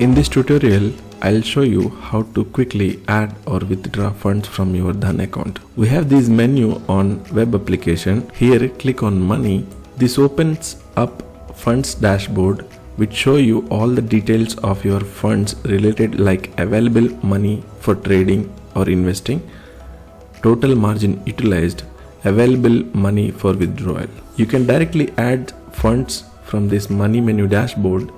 In this tutorial, I'll show you how to quickly add or withdraw funds from your Dhan account. We have this menu on web application. Here click on money. This opens up funds dashboard which show you all the details of your funds related like available money for trading or investing, total margin utilized, available money for withdrawal. You can directly add funds from this money menu dashboard,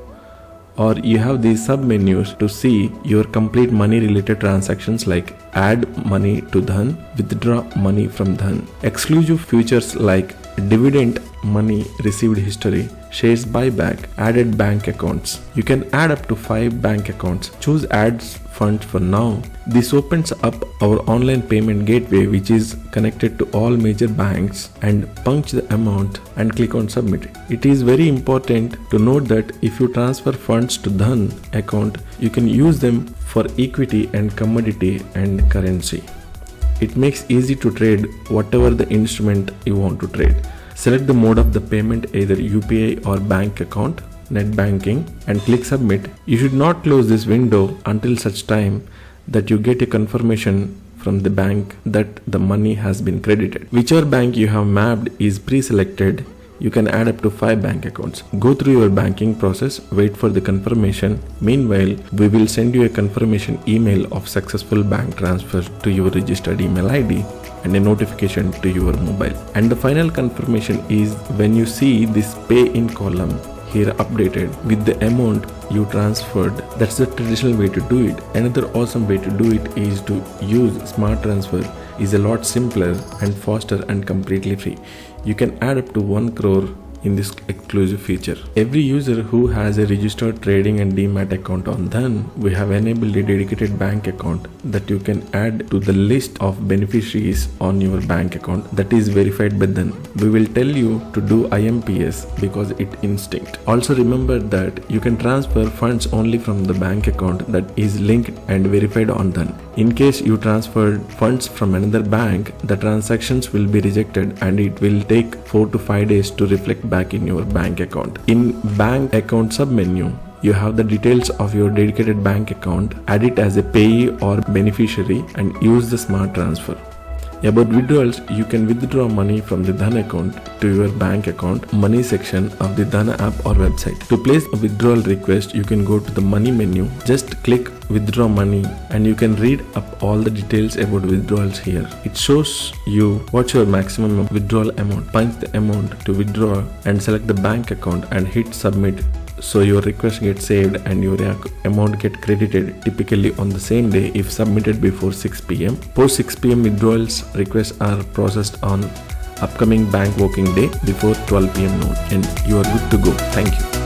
or you have these sub menus to see your complete money related transactions like add money to Dhan, withdraw money from Dhan. Exclusive features like dividend money received history, shares buyback, added bank accounts. You can add up to 5 bank accounts. Choose add funds for now. This opens up our online payment gateway which is connected to all major banks, and punch the amount and click on submit. It is very important to note that if you transfer funds to Dhan account, you can use them for equity and commodity and currency. It makes easy to trade whatever the instrument you want to trade. Select the mode of the payment, either UPI or bank account, net banking, and click submit. You should not close this window until such time that you get a confirmation from the bank that the money has been credited. Whichever bank you have mapped is pre-selected. You can add up to 5 bank accounts. Go through your banking process, wait for the confirmation. Meanwhile, we will send you a confirmation email of successful bank transfer to your registered email ID and a notification to your mobile. And the final confirmation is when you see this pay in column here updated with the amount you transferred. That's the traditional way to do it. Another awesome way to do it is to use smart transfer. Is a lot simpler and faster and completely free. You can add up to 1 crore in this exclusive feature. Every user who has a registered trading and demat account on Dhan, we have enabled a dedicated bank account that you can add to the list of beneficiaries on your bank account that is verified by Dhan. We will tell you to do IMPS because it's instinct. Also remember that you can transfer funds only from the bank account that is linked and verified on Dhan. In case you transferred funds from another bank, the transactions will be rejected and it will take 4 to 5 days to reflect back in your bank account. In bank account submenu, you have the details of your dedicated bank account. Add it as a payee or beneficiary and use the smart transfer. About withdrawals, you can withdraw money from the Dhan account to your bank account money section of the Dhan app or website. To place a withdrawal request, you can go to the money menu, just click withdraw money, and you can read up all the details about withdrawals here. It shows you what's your maximum withdrawal amount. Punch the amount to withdraw and select the bank account and hit submit. So your request gets saved and your amount get credited typically on the same day if submitted before 6 p.m. Post 6 p.m. withdrawals requests are processed on upcoming bank working day before 12 p.m. noon, and you are good to go. Thank you.